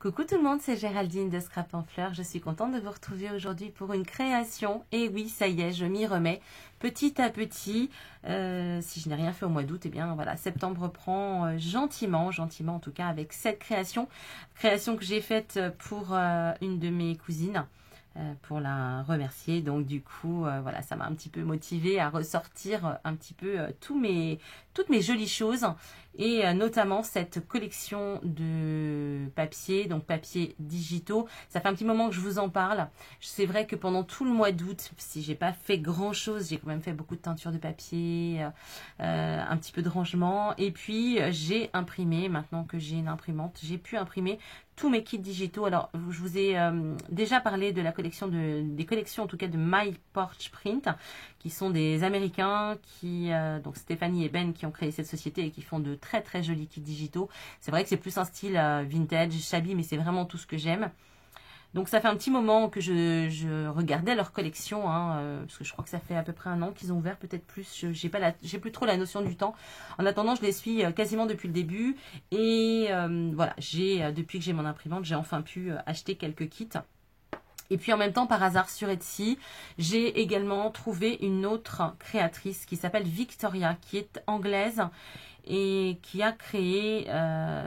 Coucou tout le monde, c'est Géraldine de Scrap en Fleurs. Je suis contente de vous retrouver aujourd'hui pour une création. Et oui, ça y est, je m'y remets petit à petit. Si je n'ai rien fait au mois d'août, eh bien voilà, septembre reprend gentiment en tout cas avec cette création. Création que j'ai faite pour une de mes cousines. Pour la remercier. Donc du coup, voilà, ça m'a un petit peu motivée à ressortir un petit peu toutes mes jolies choses et notamment cette collection de papiers, donc papiers digitaux. Ça fait un petit moment que je vous en parle. C'est vrai que pendant tout le mois d'août, si j'ai pas fait grand chose, j'ai quand même fait beaucoup de teinture de papier, un petit peu de rangement et puis j'ai imprimé, maintenant que j'ai une imprimante, j'ai pu imprimer tous mes kits digitaux. Alors, je vous ai déjà parlé de la collection des collections en tout cas de My Porch Print, qui sont des Américains donc Stéphanie et Ben qui ont créé cette société et qui font de très très jolis kits digitaux. C'est vrai que c'est plus un style vintage, shabby, mais c'est vraiment tout ce que j'aime. Donc ça fait un petit moment que je regardais leur collection, parce que je crois que ça fait à peu près un an qu'ils ont ouvert, peut-être plus. J'ai plus trop la notion du temps. En attendant, je les suis quasiment depuis le début. Et voilà, depuis que j'ai mon imprimante, j'ai enfin pu acheter quelques kits. Et puis en même temps, par hasard sur Etsy, j'ai également trouvé une autre créatrice qui s'appelle Victoria, qui est anglaise et qui a créé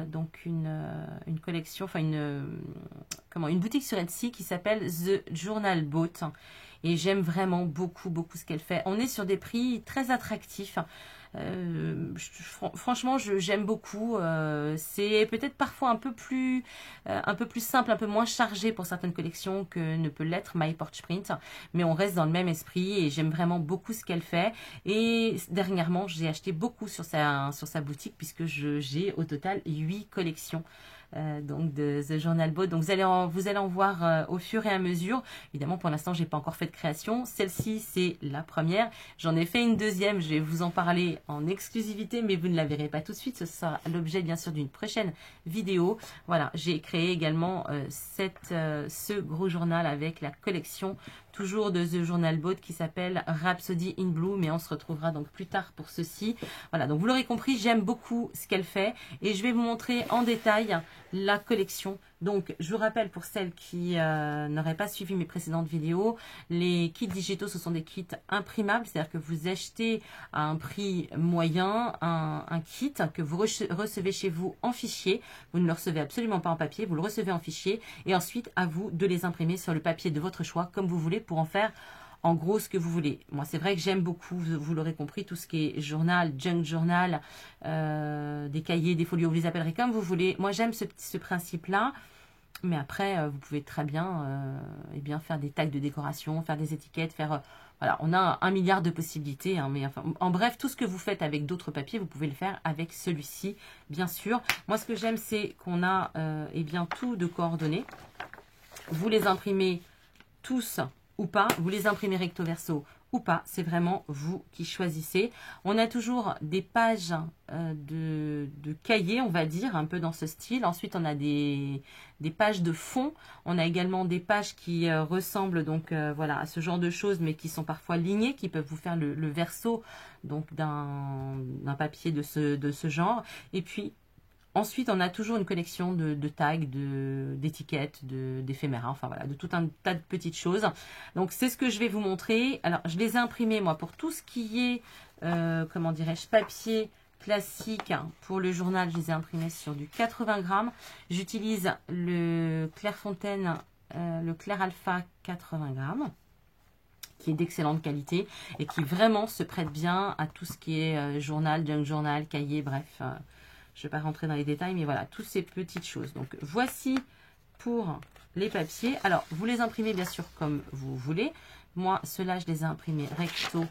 donc une collection, enfin une boutique sur Etsy qui s'appelle The Journal Boat. Et j'aime vraiment beaucoup ce qu'elle fait. On est sur des prix très attractifs. Franchement, j'aime beaucoup. C'est peut-être parfois un peu plus simple, un peu moins chargé pour certaines collections que ne peut l'être My Porch Print. Mais on reste dans le même esprit et j'aime vraiment beaucoup ce qu'elle fait. Et dernièrement, j'ai acheté beaucoup sur sa boutique puisque j'ai au total 8 collections. Donc de The Journal Boat. Donc vous allez en voir au fur et à mesure. Évidemment, pour l'instant, j'ai pas encore fait de création. Celle-ci, c'est la première. J'en ai fait une deuxième. Je vais vous en parler en exclusivité, mais vous ne la verrez pas tout de suite. Ce sera l'objet, bien sûr, d'une prochaine vidéo. Voilà, j'ai créé également ce gros journal avec la collection toujours de The Journal Boat qui s'appelle Rhapsody in Blue, mais on se retrouvera donc plus tard pour ceci. Voilà, donc vous l'aurez compris, j'aime beaucoup ce qu'elle fait et je vais vous montrer en détail la collection. Donc, je vous rappelle pour celles qui n'auraient pas suivi mes précédentes vidéos, les kits digitaux, ce sont des kits imprimables, c'est-à-dire que vous achetez à un prix moyen un kit que vous recevez chez vous en fichier. Vous ne le recevez absolument pas en papier, vous le recevez en fichier et ensuite à vous de les imprimer sur le papier de votre choix comme vous voulez pour en faire en gros ce que vous voulez. Moi, c'est vrai que j'aime beaucoup, vous l'aurez compris, tout ce qui est journal, junk journal, des cahiers, des folios, vous les appellerez comme vous voulez. Moi, j'aime ce principe-là. Mais après, vous pouvez très bien, faire des tags de décoration, faire des étiquettes, voilà, on a 1 milliard de possibilités. Mais enfin, en bref, tout ce que vous faites avec d'autres papiers, vous pouvez le faire avec celui-ci, bien sûr. Moi, ce que j'aime, c'est qu'on a tout de coordonnées. Vous les imprimez tous ou pas, vous les imprimez recto verso ou pas, c'est vraiment vous qui choisissez. On a toujours des pages de cahiers, on va dire, un peu dans ce style. Ensuite, on a des pages de fond. On a également des pages qui ressemblent donc voilà, à ce genre de choses, mais qui sont parfois lignées, qui peuvent vous faire le verso donc d'un papier de ce genre. Et puis, ensuite, on a toujours une collection de tags, d'étiquettes, d'éphéméras, enfin voilà, de tout un tas de petites choses. Donc, c'est ce que je vais vous montrer. Alors, je les ai imprimés, moi, pour tout ce qui est, comment dirais-je, papier classique. Pour le journal, je les ai imprimés sur du 80 grammes. J'utilise le Clairefontaine, le Clair Alpha 80 grammes, qui est d'excellente qualité et qui vraiment se prête bien à tout ce qui est journal, junk journal, cahier, bref. Je ne vais pas rentrer dans les détails, mais voilà, toutes ces petites choses. Donc, voici pour les papiers. Alors, vous les imprimez bien sûr comme vous voulez. Moi, ceux-là, je les ai imprimés recto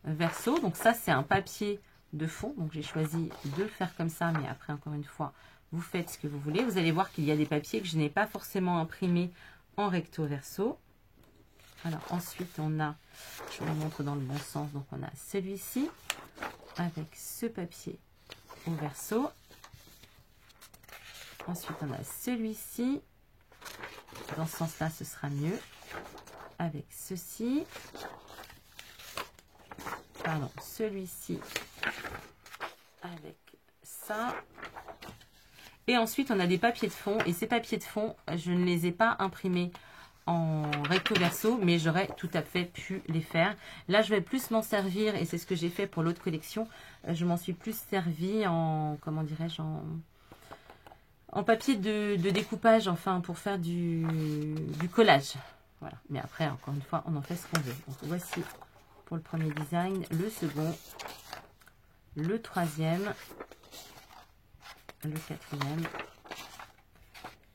verso. Donc, ça, c'est un papier de fond. Donc, j'ai choisi de le faire comme ça. Mais après, encore une fois, vous faites ce que vous voulez. Vous allez voir qu'il y a des papiers que je n'ai pas forcément imprimés en recto verso. Alors, ensuite, on a, je vous montre dans le bon sens. Donc, on a celui-ci avec ce papier au verso. Ensuite, on a celui-ci. Dans ce sens-là, ce sera mieux. Avec ceci. Pardon, celui-ci. Avec ça. Et ensuite, on a des papiers de fond. Et ces papiers de fond, je ne les ai pas imprimés en recto verso, mais j'aurais tout à fait pu les faire. Là, je vais plus m'en servir, et c'est ce que j'ai fait pour l'autre collection. Je m'en suis plus servi en, comment dirais-je, en papier de découpage, enfin, pour faire du collage. Voilà. Mais après, encore une fois, on en fait ce qu'on veut. Donc, voici pour le premier design, le second, le troisième, le quatrième,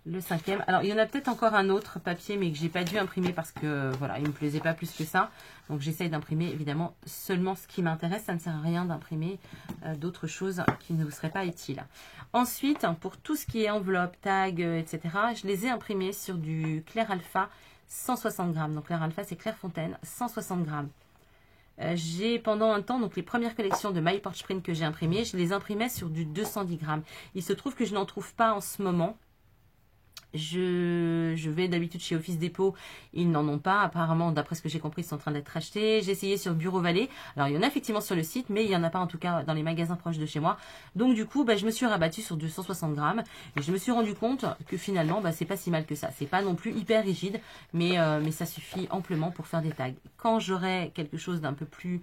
le cinquième. Alors, il y en a peut-être encore un autre papier, mais que j'ai pas dû imprimer parce que, voilà, il me plaisait pas plus que ça. Donc, j'essaye d'imprimer, évidemment, seulement ce qui m'intéresse. Ça ne sert à rien d'imprimer d'autres choses qui ne vous seraient pas utiles. Ensuite, pour tout ce qui est enveloppe, tag, etc., je les ai imprimés sur du Clair Alpha 160 grammes. Donc, Clair Alpha, c'est Clairefontaine, 160 grammes. J'ai pendant un temps, donc les premières collections de My Porch Print que j'ai imprimées, je les imprimais sur du 210 grammes. Il se trouve que je n'en trouve pas en ce moment. Je vais d'habitude chez Office Depot, ils n'en ont pas. Apparemment, d'après ce que j'ai compris, ils sont en train d'être achetés. J'ai essayé sur Bureau Vallée. Alors, il y en a effectivement sur le site, mais il n'y en a pas en tout cas dans les magasins proches de chez moi. Donc, du coup, je me suis rabattue sur 260 grammes. Et je me suis rendu compte que finalement, c'est pas si mal que ça. C'est pas non plus hyper rigide, mais ça suffit amplement pour faire des tags. Quand j'aurai quelque chose d'un peu plus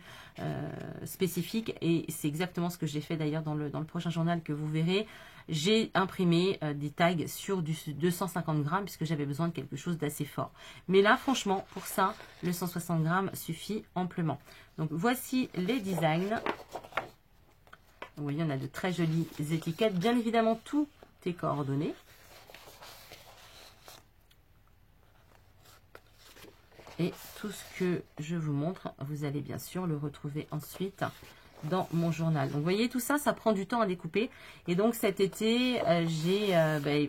spécifique, et c'est exactement ce que j'ai fait d'ailleurs dans le prochain journal que vous verrez, j'ai imprimé des tags sur du 250 grammes puisque j'avais besoin de quelque chose d'assez fort. Mais là, franchement, pour ça, le 160 grammes suffit amplement. Donc, voici les designs. Vous voyez, on a de très jolies étiquettes. Bien évidemment, tout est coordonné. Et tout ce que je vous montre, vous allez bien sûr le retrouver ensuite dans mon journal. Donc, vous voyez, tout ça, ça prend du temps à découper. Et donc, cet été,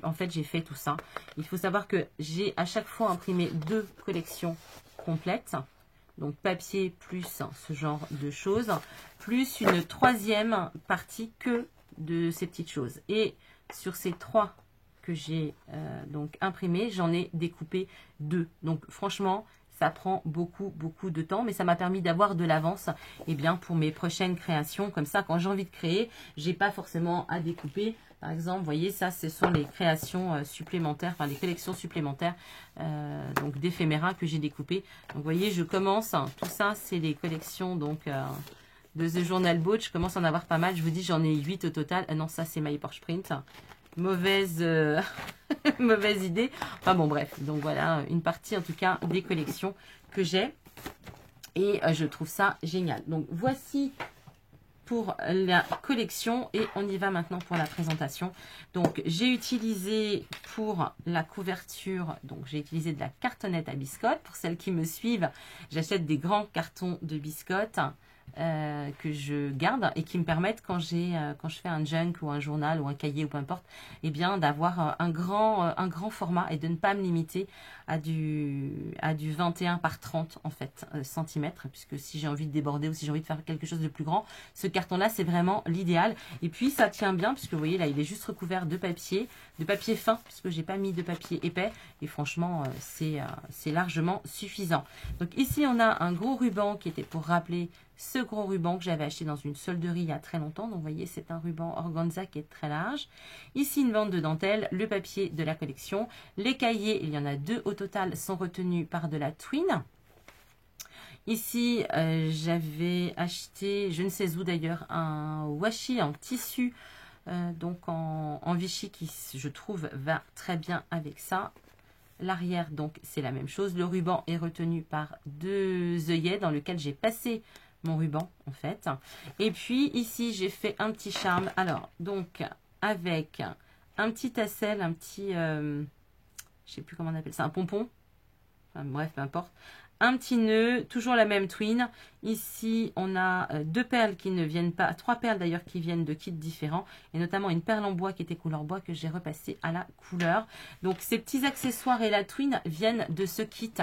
en fait, j'ai fait tout ça. Il faut savoir que j'ai à chaque fois imprimé 2 collections complètes. Donc, papier plus ce genre de choses. Plus une 3e partie que de ces petites choses. Et sur ces 3 que j'ai donc imprimées, j'en ai découpé 2. Donc, franchement, ça prend beaucoup de temps, mais ça m'a permis d'avoir de l'avance pour mes prochaines créations. Comme ça, quand j'ai envie de créer, j'ai pas forcément à découper. Par exemple, vous voyez, ça, ce sont les créations supplémentaires, enfin les collections supplémentaires donc d'éphéméra que j'ai découpées. Donc, vous voyez, je commence, tout ça, c'est les collections donc de The Journal Boat. Je commence à en avoir pas mal. Je vous dis, j'en ai 8 au total. Non, ça, c'est My Porch Print. Mauvaise mauvaise idée. Enfin bon, bref. Donc voilà, une partie en tout cas des collections que j'ai. Et je trouve ça génial. Donc voici pour la collection. Et on y va maintenant pour la présentation. Donc j'ai utilisé pour la couverture, donc j'ai utilisé de la cartonnette à biscottes. Pour celles qui me suivent, j'achète des grands cartons de biscottes. Que je garde et qui me permettent quand je fais un junk ou un journal ou un cahier ou peu importe, d'avoir un grand format et de ne pas me limiter à du 21 par 30 en fait centimètres, puisque si j'ai envie de déborder ou si j'ai envie de faire quelque chose de plus grand, ce carton là c'est vraiment l'idéal. Et puis ça tient bien puisque vous voyez là il est juste recouvert de papier fin puisque j'ai pas mis de papier épais et franchement c'est largement suffisant. Donc ici on a un gros ruban qui était pour rappeler ce gros ruban que j'avais acheté dans une solderie il y a très longtemps. Donc, vous voyez, c'est un ruban organza qui est très large. Ici, une bande de dentelle, le papier de la collection. Les cahiers, il y en a 2 au total, sont retenus par de la twine. Ici, j'avais acheté, je ne sais où d'ailleurs, un washi en tissu, donc en Vichy, qui, je trouve, va très bien avec ça. L'arrière, donc, c'est la même chose. Le ruban est retenu par 2 œillets dans lequel j'ai passé mon ruban en fait. Et puis ici j'ai fait un petit charme. Alors donc avec un petit tassel, un petit je sais plus comment on appelle ça, un pompon. Enfin, bref, peu importe. Un petit nœud, toujours la même twine. Ici, on a 2 perles qui ne viennent pas, 3 perles d'ailleurs qui viennent de kits différents. Et notamment une perle en bois qui était couleur bois que j'ai repassée à la couleur. Donc, ces petits accessoires et la twine viennent de ce kit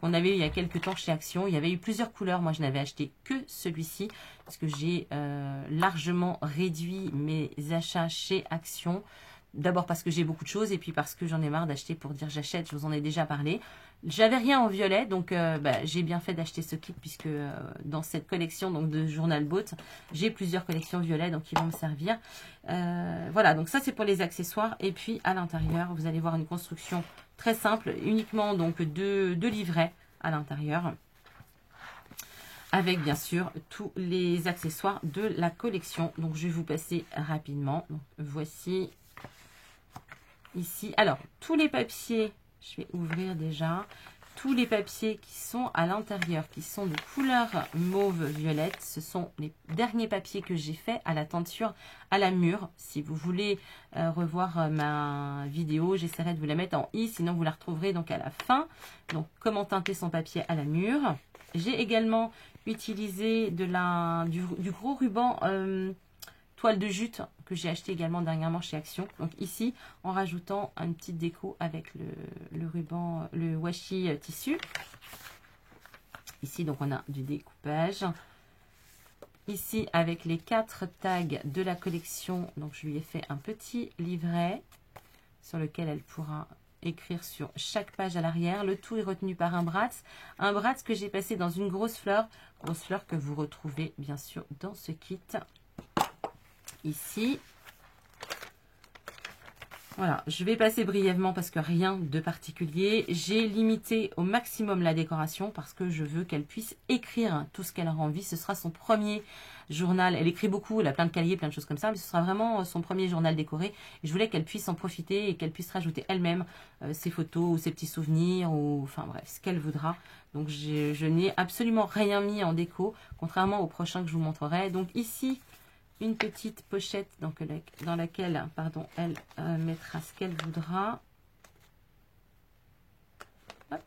qu'on avait eu il y a quelques temps chez Action. Il y avait eu plusieurs couleurs. Moi, je n'avais acheté que celui-ci parce que j'ai largement réduit mes achats chez Action. D'abord parce que j'ai beaucoup de choses et puis parce que j'en ai marre d'acheter pour dire j'achète, je vous en ai déjà parlé. J'avais rien en violet, donc j'ai bien fait d'acheter ce kit puisque dans cette collection donc de Journal Boat, j'ai plusieurs collections violet, donc ils vont me servir. Voilà, donc ça c'est pour les accessoires. Et puis à l'intérieur, vous allez voir une construction très simple, uniquement donc deux livrets à l'intérieur. Avec bien sûr tous les accessoires de la collection. Donc je vais vous passer rapidement. Donc, voici ici. Alors, tous les papiers, je vais ouvrir déjà. Tous les papiers qui sont à l'intérieur, qui sont de couleur mauve-violette, ce sont les derniers papiers que j'ai fait à la teinture à la mûre. Si vous voulez revoir ma vidéo, j'essaierai de vous la mettre en i, sinon vous la retrouverez donc à la fin. Donc, comment teinter son papier à la mûre. J'ai également utilisé du gros ruban toile de jute que j'ai acheté également dernièrement chez Action. Donc ici, en rajoutant une petite déco avec le ruban, le washi tissu. Ici, donc on a du découpage. Ici, avec les 4 tags de la collection, donc je lui ai fait un petit livret sur lequel elle pourra écrire sur chaque page à l'arrière. Le tout est retenu par un Bratz que j'ai passé dans une grosse fleur que vous retrouvez bien sûr dans ce kit. Ici, voilà, je vais passer brièvement parce que rien de particulier. J'ai limité au maximum la décoration parce que je veux qu'elle puisse écrire tout ce qu'elle aura envie. Ce sera son premier journal. Elle écrit beaucoup, elle a plein de cahiers, plein de choses comme ça, mais ce sera vraiment son premier journal décoré. Et je voulais qu'elle puisse en profiter et qu'elle puisse rajouter elle-même ses photos ou ses petits souvenirs ou enfin bref, ce qu'elle voudra. Donc je n'ai absolument rien mis en déco, contrairement au prochain que je vous montrerai. Donc ici, une petite pochette dans laquelle pardon, elle mettra ce qu'elle voudra. Hop.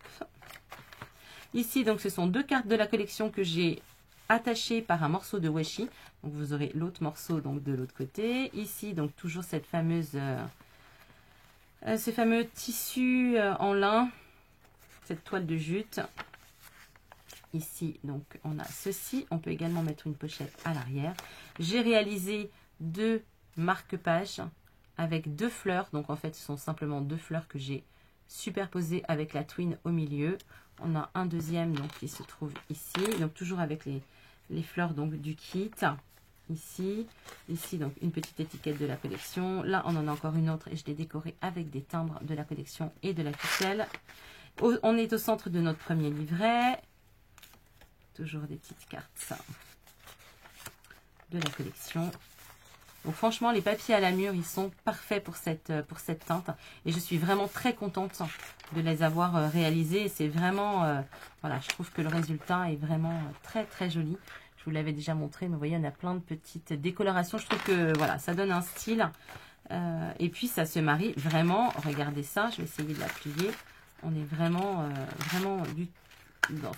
Ici, donc, ce sont 2 cartes de la collection que j'ai attachées par un morceau de washi. Donc, vous aurez l'autre morceau donc de l'autre côté. Ici, donc, toujours cette fameuse, ce fameux tissu en lin, cette toile de jute. Ici, donc, on a ceci. On peut également mettre une pochette à l'arrière. J'ai réalisé 2 marque-pages avec 2 fleurs. Donc, en fait, ce sont simplement 2 fleurs que j'ai superposées avec la twine au milieu. On a un deuxième donc, qui se trouve ici. Donc, toujours avec les fleurs donc, du kit. Ici, donc, une petite étiquette de la collection. Là, on en a encore une autre et je l'ai décorée avec des timbres de la collection et de la ficelle. On est au centre de notre premier livret. Toujours des petites cartes de la collection. Donc franchement, les papiers à la mûre, ils sont parfaits pour cette teinte. Et je suis vraiment très contente de les avoir réalisés. C'est vraiment, voilà, je trouve que le résultat est vraiment très très joli. Je vous l'avais déjà montré, mais vous voyez, on a plein de petites décolorations. Je trouve que voilà, ça donne un style. Et puis ça se marie vraiment. Regardez ça, je vais essayer de la plier. On est vraiment, vraiment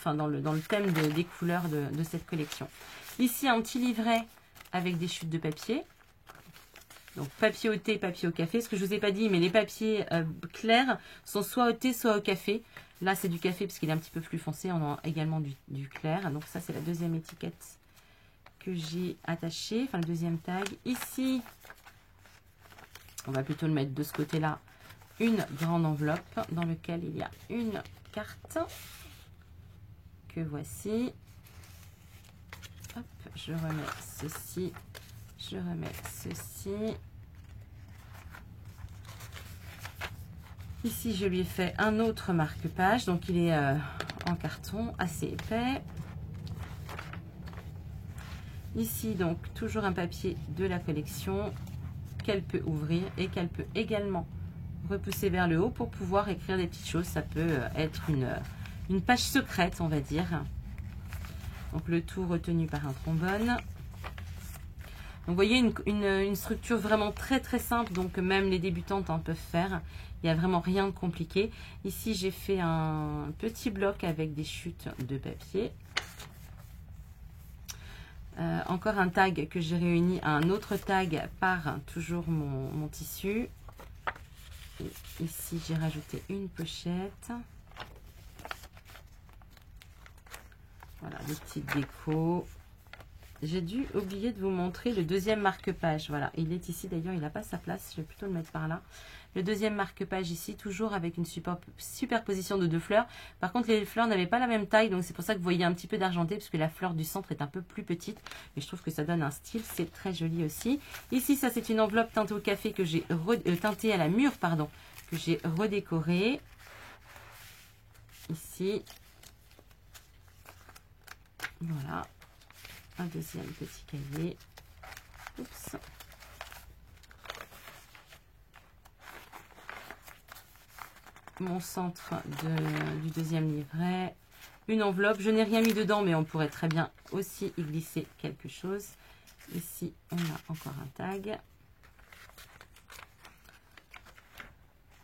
dans le thème des couleurs de cette collection. Ici, un petit livret avec des chutes de papier. Donc, papier au thé, papier au café. Ce que je ne vous ai pas dit, mais les papiers clairs sont soit au thé, soit au café. Là, c'est du café parce qu'il est un petit peu plus foncé. On a également du clair. Donc, ça, c'est la deuxième étiquette que j'ai attachée. Enfin, le deuxième tag. Ici, on va plutôt le mettre de ce côté-là. Une grande enveloppe dans laquelle il y a une carte. Que voici. Hop, je remets ceci. Je remets ceci. Ici, je lui ai fait un autre marque-page. Donc, il est en carton assez épais. Ici, donc, toujours un papier de la collection qu'elle peut ouvrir et qu'elle peut également repousser vers le haut pour pouvoir écrire des petites choses. Ça peut être une page secrète, on va dire. Donc, le tout retenu par un trombone. Donc, vous voyez une structure vraiment très très simple, donc même les débutantes en peuvent faire. Il n'y a vraiment rien de compliqué. Ici, j'ai fait un petit bloc avec des chutes de papier. Encore un tag que j'ai réuni à un autre tag par toujours mon tissu. Et ici, j'ai rajouté une pochette. Voilà, des petites décos. j'ai dû oublier de vous montrer le deuxième marque-page. Voilà, il est ici d'ailleurs, il n'a pas sa place. Je vais plutôt le mettre par là. Le deuxième marque-page ici, toujours avec une superposition de 2 fleurs. Par contre, les fleurs n'avaient pas la même taille, donc c'est pour ça que vous voyez un petit peu d'argenté, puisque la fleur du centre est un peu plus petite. Mais je trouve que ça donne un style, c'est très joli aussi. Ici, ça c'est une enveloppe teintée au café que j'ai teintée à la mûre, pardon, que j'ai redécorée. Ici, voilà, un deuxième petit cahier. Oups. Mon centre du deuxième livret, une enveloppe, je n'ai rien mis dedans mais on pourrait très bien aussi y glisser quelque chose. Ici on a encore un tag,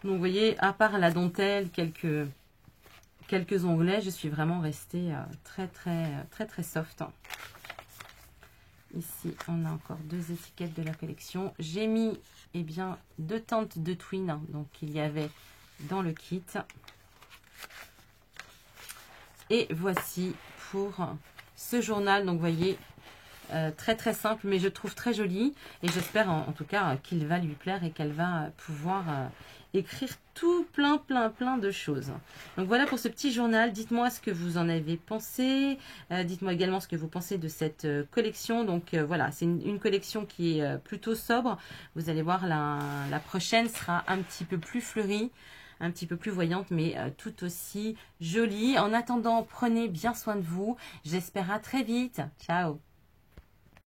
donc vous voyez, à part la dentelle, quelques onglets, je suis vraiment restée très soft. Ici on a encore 2 étiquettes de la collection, j'ai mis bien 2 teintes de twin, donc il y avait dans le kit. Et voici pour ce journal, donc vous voyez, très simple, mais je trouve très joli, et j'espère en tout cas qu'il va lui plaire et qu'elle va pouvoir écrire tout plein de choses. Donc voilà pour ce petit journal. Dites-moi ce que vous en avez pensé, dites-moi également ce que vous pensez de cette collection. Donc voilà, c'est une collection qui est plutôt sobre. Vous allez voir, la prochaine sera un petit peu plus fleurie, un petit peu plus voyante, mais tout aussi jolie. En attendant, prenez bien soin de vous. J'espère à très vite. Ciao!